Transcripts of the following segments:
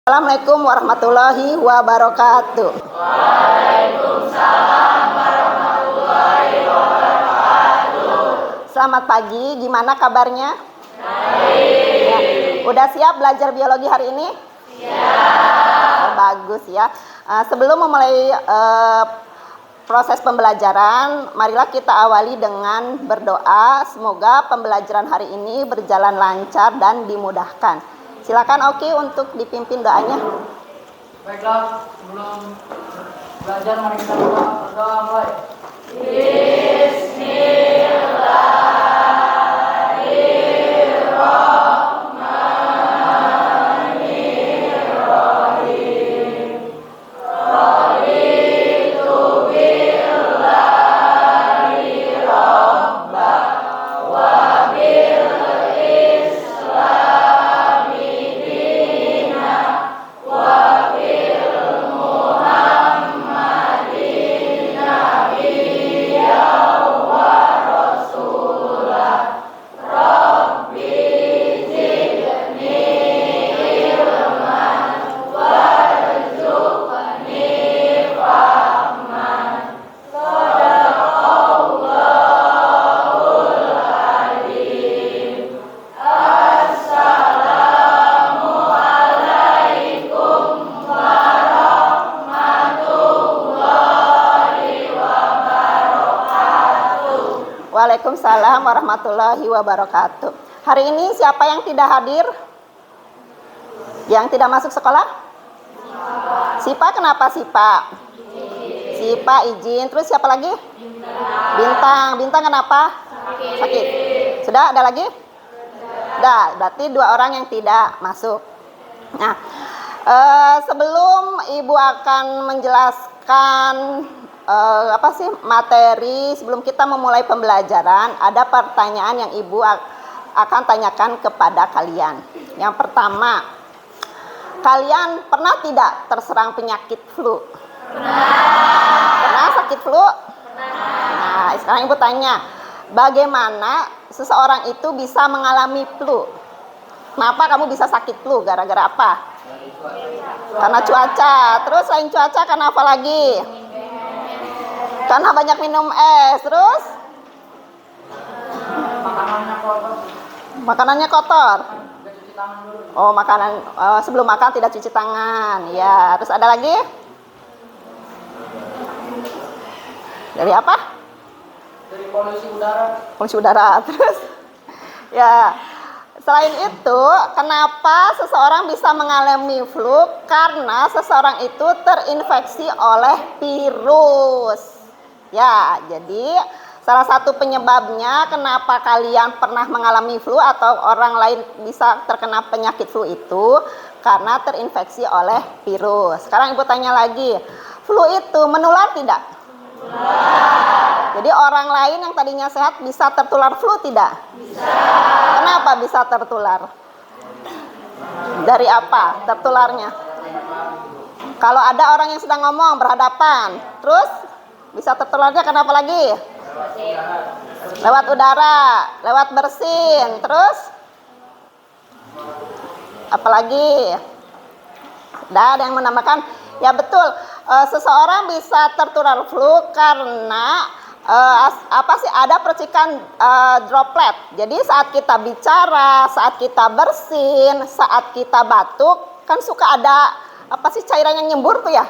Assalamualaikum warahmatullahi wabarakatuh. Waalaikumsalam warahmatullahi wabarakatuh. Selamat pagi, gimana kabarnya? Baik. Ya. Udah siap belajar biologi hari ini? Siap. Oh, bagus ya. Sebelum memulai proses pembelajaran, marilah kita awali dengan berdoa. Semoga pembelajaran hari ini berjalan lancar dan dimudahkan. Silakan Oki untuk dipimpin doanya. Baiklah, sebelum belajar mari kita berdoa mulai. Waalaikumsalam warahmatullahi wabarakatuh. Hari ini siapa yang tidak hadir? Yang tidak masuk sekolah? Sipa, kenapa Sipa? Sipa izin. Terus siapa lagi? Bintang. Bintang kenapa? Sakit. Sudah ada lagi? Sudah, berarti 2 orang yang tidak masuk. Nah, sebelum Ibu akan menjelaskan materi, sebelum kita memulai pembelajaran, ada pertanyaan yang Ibu akan tanyakan kepada kalian. Yang pertama, kalian pernah tidak terserang penyakit flu? Pernah sakit flu? Nah, sekarang Ibu tanya, bagaimana seseorang itu bisa mengalami flu? Kenapa kamu bisa sakit flu? Gara-gara apa? Karena cuaca. Terus selain cuaca karena apa lagi? Karena banyak minum es. Terus? Makanannya kotor. Oh, sebelum makan tidak cuci tangan. Ya, terus ada lagi? Dari apa? Dari polusi udara. Polusi udara. Terus? Ya. Selain itu, kenapa seseorang bisa mengalami flu? Karena seseorang itu terinfeksi oleh virus. Ya, jadi salah satu penyebabnya kenapa kalian pernah mengalami flu atau orang lain bisa terkena penyakit flu itu karena terinfeksi oleh virus. Sekarang Ibu tanya lagi, flu itu menular tidak? Menular. Jadi orang lain yang tadinya sehat bisa tertular flu tidak? Bisa. Kenapa bisa tertular? Dari apa tertularnya? Kalau ada orang yang sedang ngomong berhadapan, terus bisa tertularnya kenapa lagi? Lewat udara, lewat bersin, terus apalagi? Ada yang menambahkan? Ya betul, seseorang bisa tertular flu karena ada percikan droplet. Jadi saat kita bicara, saat kita bersin, saat kita batuk, kan suka ada cairan yang nyembur tuh ya.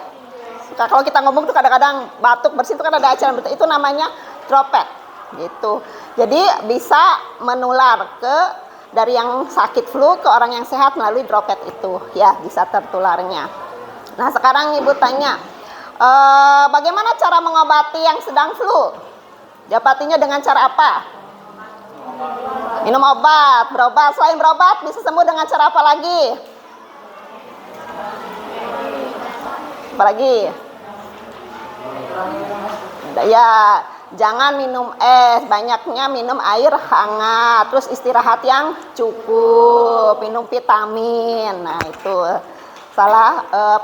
Kalau kita ngomong tuh kadang-kadang batuk bersin itu kan ada cairan itu namanya droplet gitu. Jadi bisa menular dari yang sakit flu ke orang yang sehat melalui droplet itu ya, bisa tertularnya. Nah, sekarang Ibu tanya, bagaimana cara mengobati yang sedang flu? Diobatinya dengan cara apa? Minum obat, berobat. Selain berobat bisa sembuh dengan cara apa lagi? Apa lagi? Ya, jangan minum es, banyaknya minum air hangat, terus istirahat yang cukup, minum vitamin. Nah, itu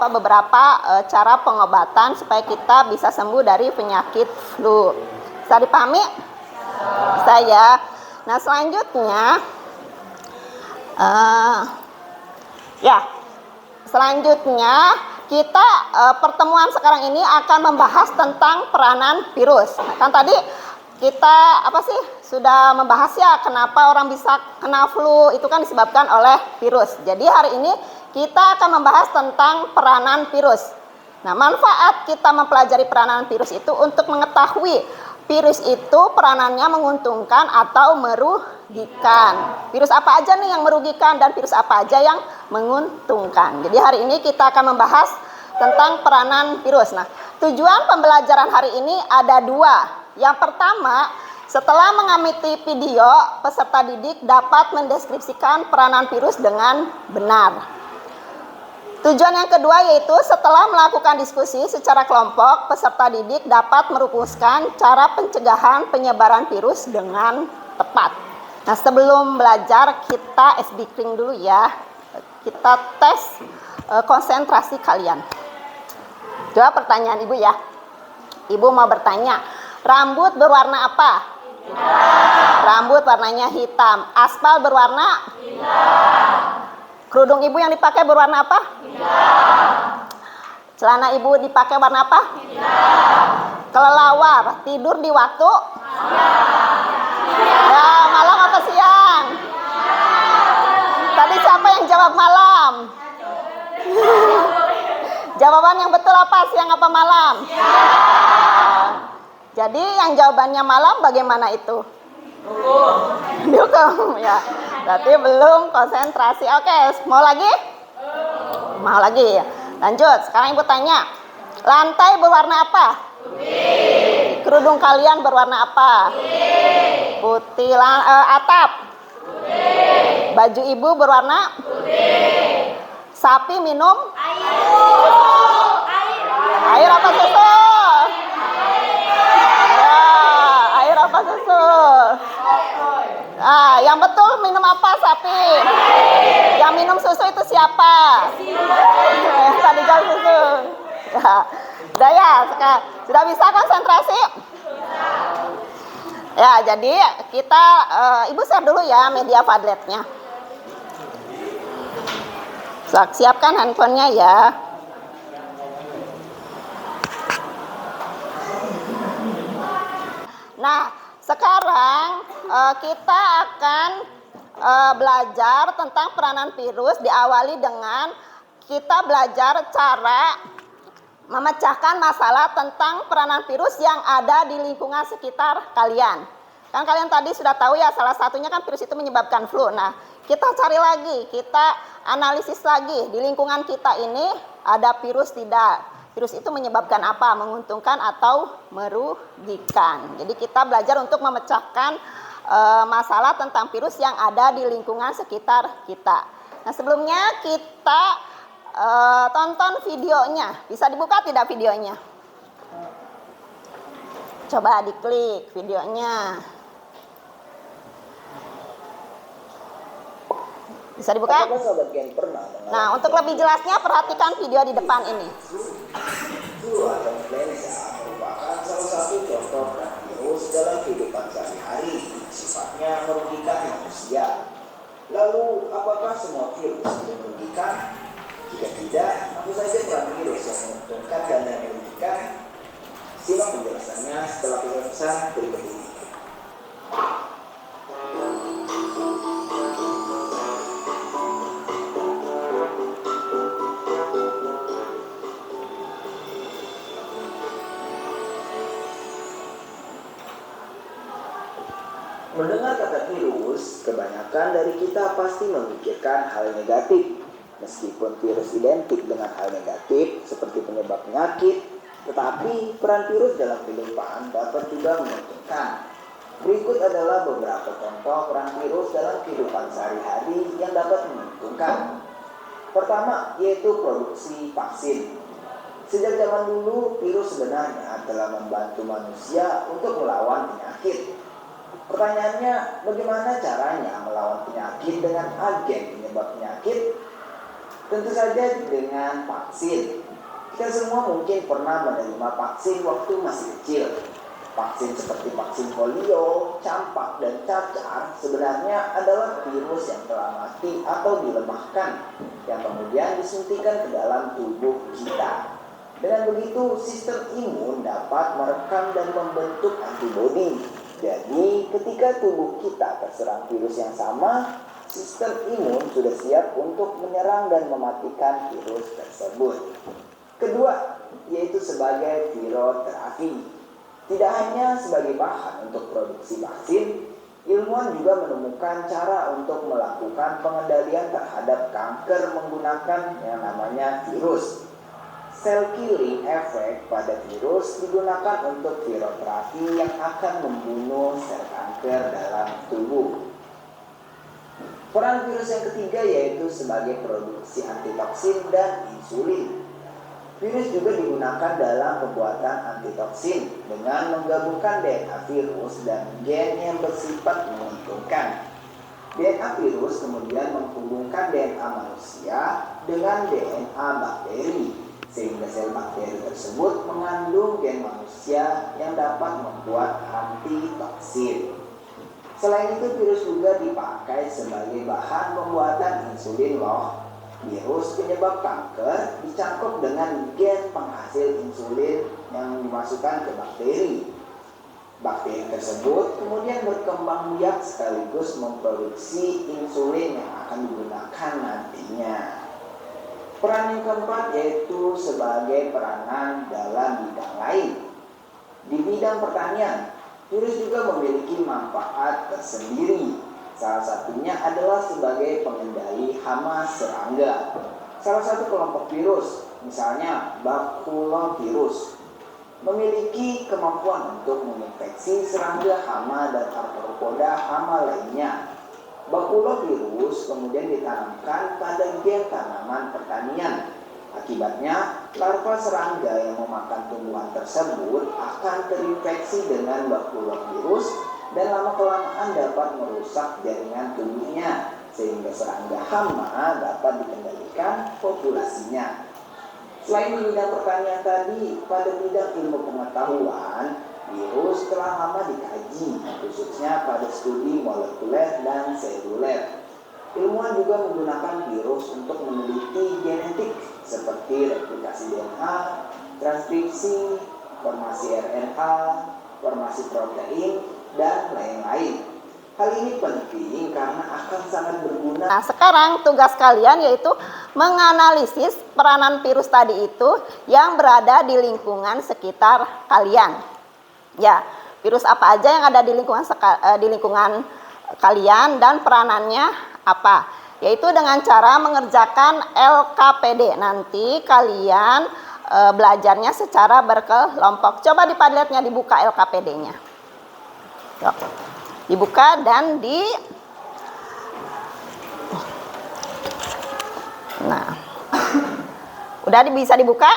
beberapa cara pengobatan supaya kita bisa sembuh dari penyakit flu. Bisa dipahami? Bisa ya. Nah, selanjutnya Selanjutnya kita pertemuan sekarang ini akan membahas tentang peranan virus. Nah, kan tadi kita sudah membahas ya kenapa orang bisa kena flu, itu kan disebabkan oleh virus. Jadi hari ini kita akan membahas tentang peranan virus. Nah, manfaat kita mempelajari peranan virus itu untuk mengetahui virus itu peranannya menguntungkan atau merugikan. Virus apa aja nih yang merugikan dan virus apa aja yang menguntungkan. Jadi hari ini kita akan membahas tentang peranan virus. Nah, tujuan pembelajaran hari ini ada dua. Yang pertama, setelah mengamati video, peserta didik dapat mendeskripsikan peranan virus dengan benar. Tujuan yang kedua yaitu setelah melakukan diskusi secara kelompok, peserta didik dapat merumuskan cara pencegahan penyebaran virus dengan tepat. Nah, sebelum belajar kita SBKing dulu ya. Kita tes konsentrasi kalian. Coba pertanyaan Ibu ya. Ibu mau bertanya, rambut berwarna apa? Hitam. Rambut warnanya hitam. Aspal berwarna? Hitam. Kerudung Ibu yang dipakai berwarna apa? Hitam. Celana Ibu dipakai warna apa? Hitam. Kelelawar tidur di waktu? Siang. Ya, malam apa siang? Tadi siapa yang jawab malam? Jawaban yang betul apa? Siang apa malam? Siang. Jadi yang jawabannya malam bagaimana itu? Dukung ya. Berarti belum konsentrasi. Oke, mau lagi? Mau lagi ya. Lanjut, sekarang Ibu tanya. Lantai berwarna apa? Putih. Kerudung kalian berwarna apa? Putih. Putih. Atap? Putih. Baju Ibu berwarna? Putih. Sapi minum? Air apa susu? Ya, air apa susu? Ah, yang betul minum apa sapi? Yang minum susu itu siapa? Tadi jawab susu. Ya, sudah ya, sudah bisa konsentrasi? Ya, jadi kita Ibu share dulu ya media Padletnya. Siapkan handphonenya ya. Nah, sekarang kita akan belajar tentang peranan virus. Diawali dengan kita belajar cara memecahkan masalah tentang peranan virus yang ada di lingkungan sekitar kalian. Kan kalian tadi sudah tahu ya, salah satunya kan virus itu menyebabkan flu. Nah, kita cari lagi, kita analisis lagi di lingkungan kita ini ada virus tidak. Virus itu menyebabkan apa? Menguntungkan atau merugikan. Jadi kita belajar untuk memecahkan masalah tentang virus yang ada di lingkungan sekitar kita. Nah, sebelumnya kita tonton videonya. Bisa dibuka tidak videonya? Coba diklik videonya. Bisa dibuka? Nah, untuk lebih jelasnya perhatikan video di depan ini. Flu atau influenza merupakan salah satu contoh virus dalam kehidupan sehari-hari, sifatnya merugikan manusia. Lalu, apakah semua virus itu merugikan? Jika tidak, apa saja peran virus yang menguntungkan dan yang merugikan? Simak penjelasannya setelah pesan berikut ini. Mendengar kata virus, kebanyakan dari kita pasti memikirkan hal negatif. Meskipun virus identik dengan hal negatif seperti penyebab penyakit, tetapi peran virus dalam kehidupan dapat juga menguntungkan. Berikut adalah beberapa contoh peran virus dalam kehidupan sehari-hari yang dapat menguntungkan. Pertama, yaitu produksi vaksin. Sejak zaman dulu, virus sebenarnya telah membantu manusia untuk melawan penyakit. Pertanyaannya, bagaimana caranya melawan penyakit dengan agen penyebab penyakit? Tentu saja dengan vaksin. Kita semua mungkin pernah menerima vaksin waktu masih kecil. Vaksin seperti vaksin polio, campak, dan cacar sebenarnya adalah virus yang telah mati atau dilemahkan, yang kemudian disuntikan ke dalam tubuh kita. Dengan begitu, sistem imun dapat merekam dan membentuk antibodi. Jadi, ketika tubuh kita terserang virus yang sama, sistem imun sudah siap untuk menyerang dan mematikan virus tersebut. Kedua, yaitu sebagai viroterapi. Tidak hanya sebagai bahan untuk produksi vaksin, ilmuwan juga menemukan cara untuk melakukan pengendalian terhadap kanker menggunakan yang namanya virus. Cell killing effect pada virus digunakan untuk viroterapi yang akan membunuh sel kanker dalam tubuh. Peran virus yang ketiga yaitu sebagai produksi antitoksin dan insulin. Virus juga digunakan dalam pembuatan antitoksin dengan menggabungkan DNA virus dan gen yang bersifat menguntungkan. DNA virus kemudian menghubungkan DNA manusia dengan DNA bakteri, sehingga sel bakteri tersebut mengandung gen manusia yang dapat membuat antitoksin. Selain itu, virus juga dipakai sebagai bahan pembuatan insulin loh. Virus penyebab kanker dicakup dengan gen penghasil insulin yang dimasukkan ke bakteri. Bakteri tersebut kemudian berkembang biak sekaligus memproduksi insulin yang akan digunakan nantinya. Peran yang keempat yaitu sebagai peranan dalam bidang lain. Di bidang pertanian, virus juga memiliki manfaat tersendiri. Salah satunya adalah sebagai pengendali hama serangga. Salah satu kelompok virus, misalnya bakulovirus, memiliki kemampuan untuk menginfeksi serangga hama dan arthropoda hama lainnya. Bakulovirus kemudian ditanamkan pada gen tanaman pertanian. Akibatnya, larva serangga yang memakan tumbuhan tersebut akan terinfeksi dengan bakulovirus dan lama-kelamaan dapat merusak jaringan tubuhnya, sehingga serangga hama dapat dikendalikan populasinya. Selain di bidang pertanian tadi, pada bidang ilmu pengetahuan, virus telah lama dikaji, khususnya pada studi molekuler dan seluler. Ilmuwan juga menggunakan virus untuk meneliti genetik seperti replikasi DNA, transkripsi, formasi RNA, formasi protein, dan lain-lain. Hal ini penting karena akan sangat berguna. Nah, sekarang tugas kalian yaitu menganalisis peranan virus tadi itu yang berada di lingkungan sekitar kalian. Ya, virus apa aja yang ada di lingkungan kalian dan peranannya apa? Yaitu dengan cara mengerjakan LKPD. Nanti kalian belajarnya secara berkelompok. Coba di Padletnya dibuka LKPD-nya. Yuk. Dibuka dan nah, udah bisa dibuka.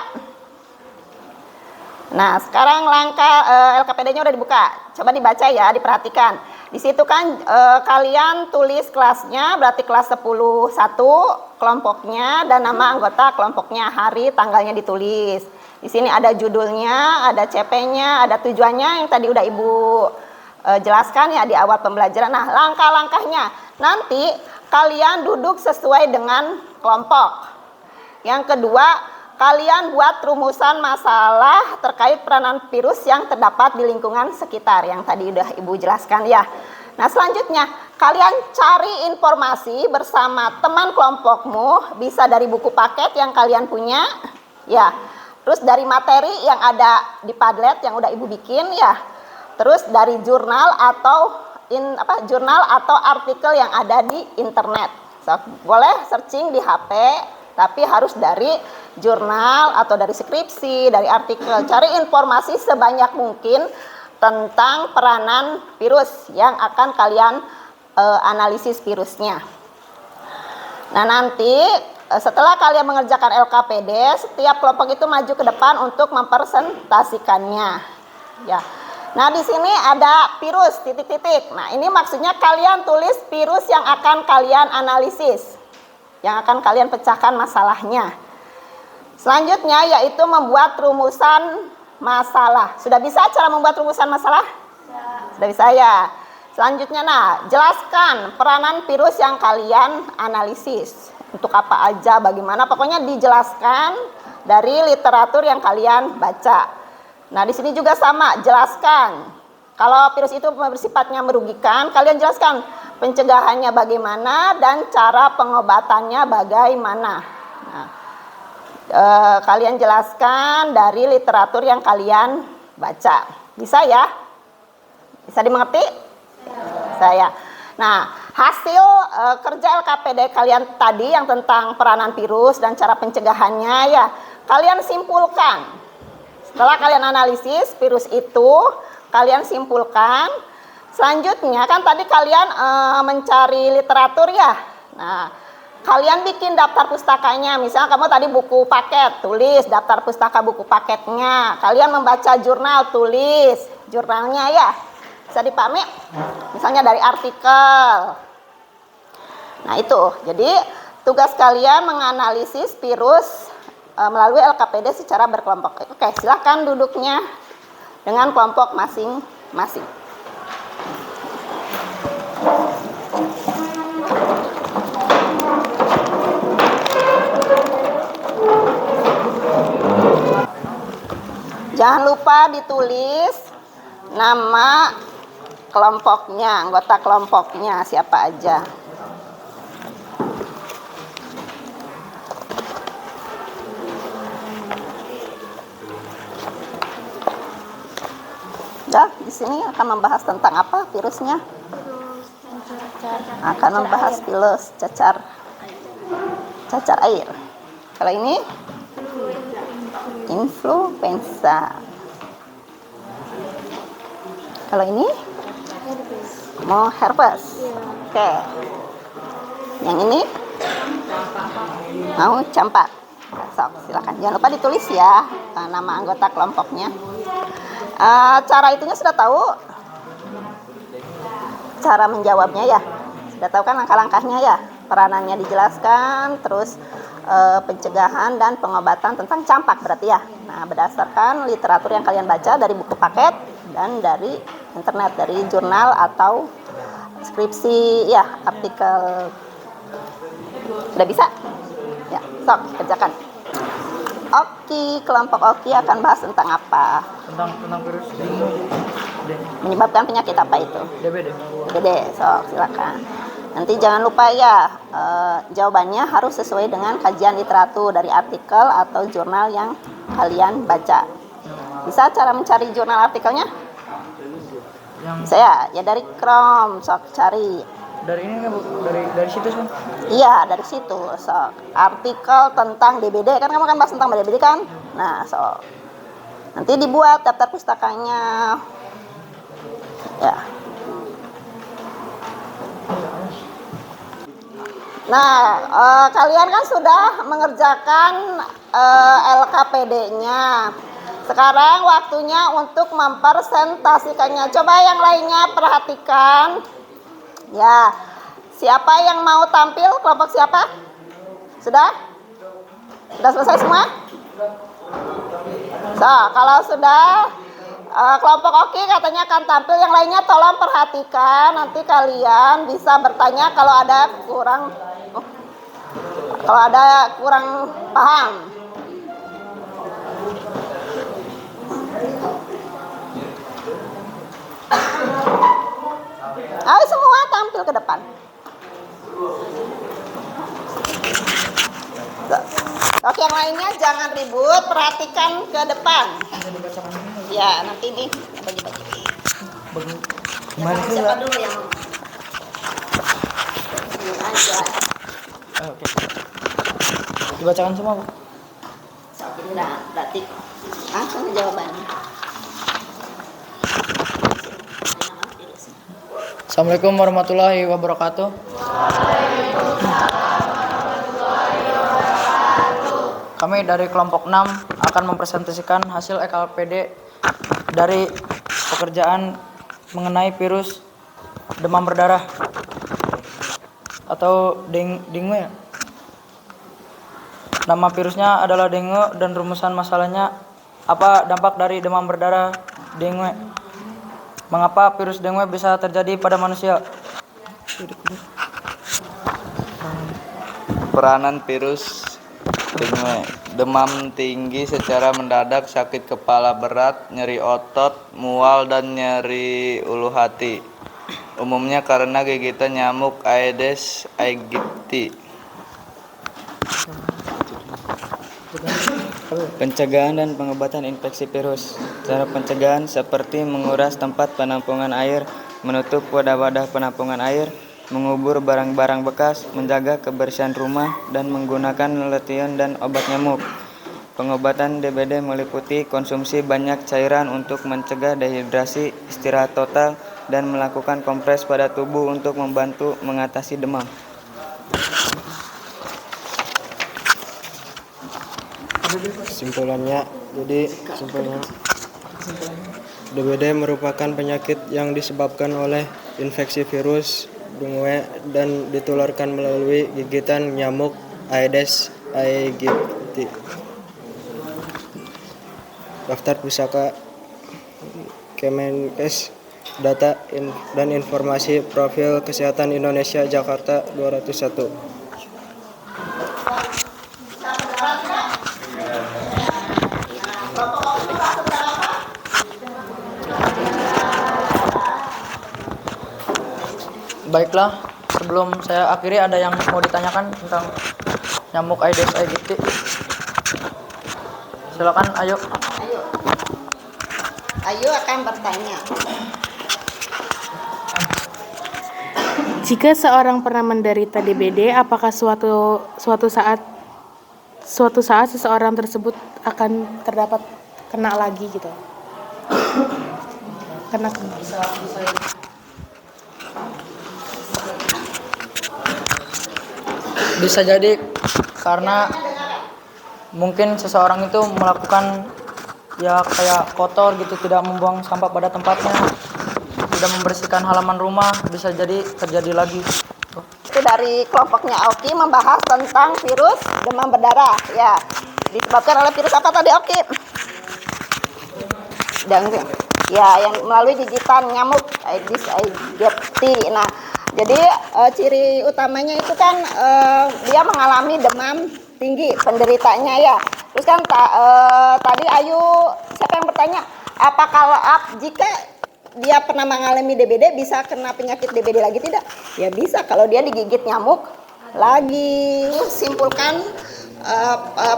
Nah, sekarang langkah LKPD-nya udah dibuka. Coba dibaca ya, diperhatikan. Di situ kan kalian tulis kelasnya, berarti kelas 10 kelompoknya dan nama anggota kelompoknya, hari, tanggalnya ditulis. Di sini ada judulnya, ada CP-nya, ada tujuannya yang tadi udah Ibu jelaskan ya di awal pembelajaran. Nah, langkah-langkahnya nanti kalian duduk sesuai dengan kelompok. Yang kedua, kalian buat rumusan masalah terkait peranan virus yang terdapat di lingkungan sekitar yang tadi udah Ibu jelaskan ya. Nah, selanjutnya kalian cari informasi bersama teman kelompokmu, bisa dari buku paket yang kalian punya ya. Terus dari materi yang ada di Padlet yang udah Ibu bikin ya. Terus dari jurnal atau jurnal atau artikel yang ada di internet. Boleh searching di HP, tapi harus dari jurnal atau dari skripsi, dari artikel. Cari informasi sebanyak mungkin tentang peranan virus yang akan kalian analisis virusnya. Nah, nanti setelah kalian mengerjakan LKPD, setiap kelompok itu maju ke depan untuk mempresentasikannya. Ya. Nah, di sini ada virus titik-titik. Nah, ini maksudnya kalian tulis virus yang akan kalian analisis, yang akan kalian pecahkan masalahnya. Selanjutnya yaitu membuat rumusan masalah. Sudah bisa cara membuat rumusan masalah? Ya. Sudah bisa ya. Selanjutnya, nah, jelaskan peranan virus yang kalian analisis. untuk apa aja, bagaimana, pokoknya dijelaskan dari literatur yang kalian baca. Nah, di sini juga sama, jelaskan. Kalau virus itu bersifatnya merugikan, kalian jelaskan pencegahannya bagaimana dan cara pengobatannya bagaimana. Nah, kalian jelaskan dari literatur yang kalian baca. Bisa ya? Bisa dimengerti? Saya. Nah, hasil kerja LKPD kalian tadi yang tentang peranan virus dan cara pencegahannya ya, kalian simpulkan. Setelah kalian analisis virus itu, kalian simpulkan. Selanjutnya kan tadi kalian mencari literatur ya. Nah, kalian bikin daftar pustakanya. Misalnya kamu tadi buku paket, tulis daftar pustaka buku paketnya. Kalian membaca jurnal, tulis jurnalnya ya. Bisa dipahami? Misalnya dari artikel. Nah, itu. Jadi tugas kalian menganalisis virus melalui LKPD secara berkelompok. Oke, silakan duduknya dengan kelompok masing-masing. Jangan lupa ditulis nama kelompoknya, anggota kelompoknya siapa aja. Di sini akan membahas tentang apa virusnya? Akan membahas virus cacar air. Kalau ini influenza. Kalau ini mau herpes. Oke. Yang ini mau campak. Sok, silakan. Jangan lupa ditulis ya nama anggota kelompoknya. Cara itunya sudah tahu? Cara menjawabnya ya? Sudah tahu kan langkah-langkahnya ya? Peranannya dijelaskan, terus pencegahan dan pengobatan tentang campak berarti ya. Nah, berdasarkan literatur yang kalian baca dari buku paket dan dari internet, dari jurnal atau skripsi ya, artikel. Sudah bisa? Ya, sok kerjakan. Oki, kelompok Oki akan bahas tentang apa? Tentang virus dengue. Menyebabkan penyakit apa itu? DBD. DBD, sok silakan. Nanti jangan lupa ya, jawabannya harus sesuai dengan kajian literatur dari artikel atau jurnal yang kalian baca. Bisa cara mencari jurnal artikelnya? Bisa ya dari Chrome, sok cari. Dari ini kan, dari situs kan? Iya, dari situ. Sok artikel tentang DBD, kan kamu kan bahas tentang DBD kan? Nah, sok nanti dibuat daftar pustakanya. Ya. Nah, kalian kan sudah mengerjakan LKPD-nya. Sekarang waktunya untuk mempresentasikannya. Coba yang lainnya perhatikan. Ya, siapa yang mau tampil? Kelompok siapa? Sudah? Sudah selesai semua? So, kalau sudah kelompok Oki katanya akan tampil. Yang lainnya tolong perhatikan. Nanti kalian bisa bertanya kalau ada kurang paham. Ayo semua tampil ke depan. Oke, yang lainnya jangan ribut, perhatikan ke depan. Ya, nanti nih bagi-bagi. Siapa dulu yang aja? Oke. Dibacakan semua, Bu. Nah, berarti langsung jawabannya. Assalamualaikum warahmatullahi wabarakatuh. Kami dari kelompok 6 akan mempresentasikan hasil LKPD dari pekerjaan mengenai virus demam berdarah atau dengue. Nama virusnya adalah dengue dan rumusan masalahnya apa dampak dari demam berdarah dengue. Mengapa virus dengue bisa terjadi pada manusia? Peranan virus dengue. Demam tinggi secara mendadak, sakit kepala berat, nyeri otot, mual, dan nyeri ulu hati. Umumnya karena gigitan nyamuk Aedes aegypti. Pencegahan dan pengobatan infeksi virus. Cara pencegahan seperti menguras tempat penampungan air, menutup wadah-wadah penampungan air, mengubur barang-barang bekas, menjaga kebersihan rumah, dan menggunakan letian dan obat nyamuk. Pengobatan DBD meliputi konsumsi banyak cairan untuk mencegah dehidrasi, istirahat total, dan melakukan kompres pada tubuh untuk membantu mengatasi demam. Kesimpulannya, DBD merupakan penyakit yang disebabkan oleh infeksi virus dengue dan ditularkan melalui gigitan nyamuk Aedes aegypti. Daftar pusaka Kemenkes, data dan informasi profil kesehatan Indonesia, Jakarta 201. Baiklah, sebelum saya akhiri ada yang mau ditanyakan tentang nyamuk Aedes aegypti. Silakan, ayo. Ayo akan bertanya. Jika seorang pernah menderita DBD, apakah suatu saat seseorang tersebut akan terdapat kena lagi gitu? Kena. Bisa jadi karena mungkin seseorang itu melakukan ya kayak kotor gitu, tidak membuang sampah pada tempatnya, tidak membersihkan halaman rumah, bisa jadi terjadi lagi. Itu dari kelompoknya Oki membahas tentang virus demam berdarah. Ya, disebabkan oleh virus apa tadi Oki? Yang melalui gigitan nyamuk Aedes aegypti. Nah, jadi ciri utamanya itu kan dia mengalami demam tinggi penderitanya ya. Terus kan tadi Ayu, siapa yang bertanya? Apa kalau jika dia pernah mengalami DBD bisa kena penyakit DBD lagi tidak? Ya bisa kalau dia digigit nyamuk lagi. Simpulkan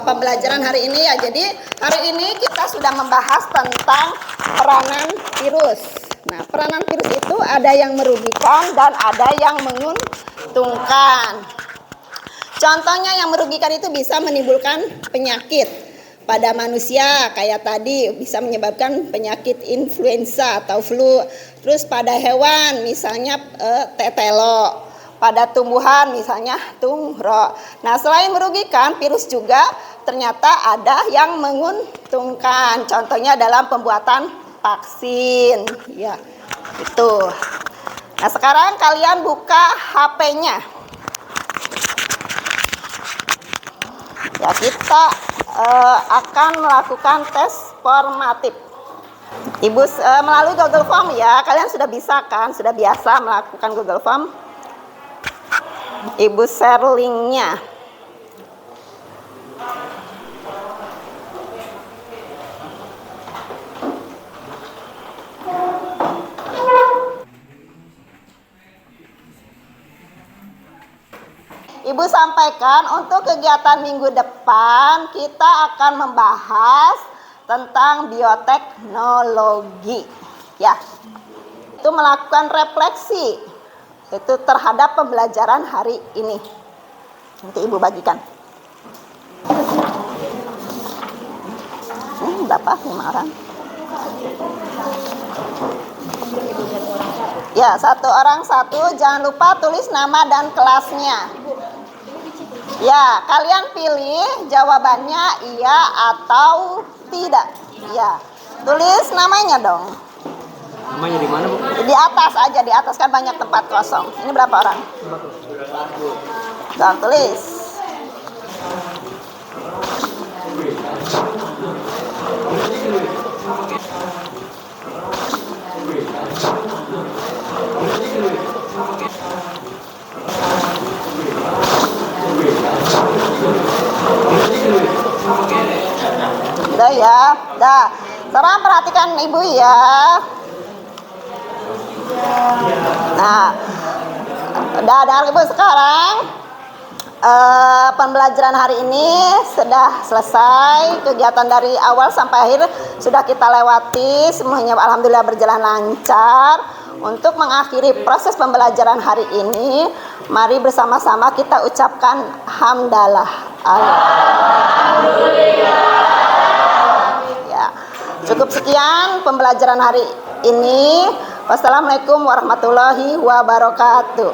pembelajaran hari ini ya. Jadi hari ini kita sudah membahas tentang peranan virus. Nah, peranan virus itu ada yang merugikan dan ada yang menguntungkan. Contohnya yang merugikan itu bisa menimbulkan penyakit pada manusia kayak tadi, bisa menyebabkan penyakit influenza atau flu. Terus pada hewan misalnya tetelo, pada tumbuhan misalnya tungro. Nah, selain merugikan, virus juga ternyata ada yang menguntungkan. Contohnya dalam pembuatan vaksin, ya itu. Nah, sekarang kalian buka HP-nya. Ya, kita akan melakukan tes formatif. Ibu melalui Google Form ya, kalian sudah bisa kan, sudah biasa melakukan Google Form. Ibu share linknya. Ibu sampaikan untuk kegiatan minggu depan kita akan membahas tentang bioteknologi. Ya, itu melakukan refleksi itu terhadap pembelajaran hari ini. Nanti Ibu bagikan. Berapa? 5 orang? Ya, 1 orang 1. Jangan lupa tulis nama dan kelasnya. Ya, kalian pilih jawabannya iya atau tidak. Ya, tulis namanya dong. Namanya di mana, Bu? Di atas aja, di atas kan banyak tempat kosong. Ini berapa orang? Dan tulis. ya. Dah, sekarang perhatikan ibu ya. Nah, udah dengar ibu sekarang. Pembelajaran hari ini sudah selesai. Kegiatan dari awal sampai akhir sudah kita lewati. Semuanya alhamdulillah berjalan lancar. Untuk mengakhiri proses pembelajaran hari ini, mari bersama-sama kita ucapkan hamdalah. Alhamdulillah. Ya, cukup sekian pembelajaran hari ini. Wassalamualaikum warahmatullahi wabarakatuh.